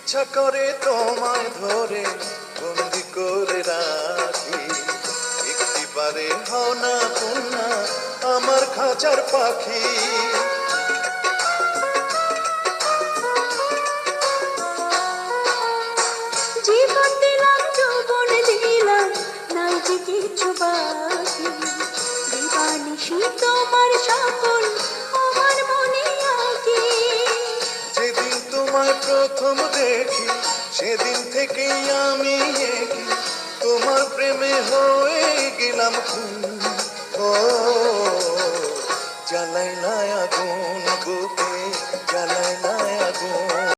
ইচ্ছা করে তোমায় ধরে বন্দি করে রাখি, একটিবারে হও না কন্যা আমার খাঁচার পাখি। জীবন দিলাম, যৌবন দিলাম, নাই যে কিছু বাকি। দিবানিশি তোমার সকল আমার মনে আঁকি। যেদিন তোমায় প্রথম দেখি সেদিন থেকেই আমি একি, তোমার প্রেমে হয়ে গেলাম খুন। ও জ্বালাই না আগুন বুকে, জ্বালাই না আগুন।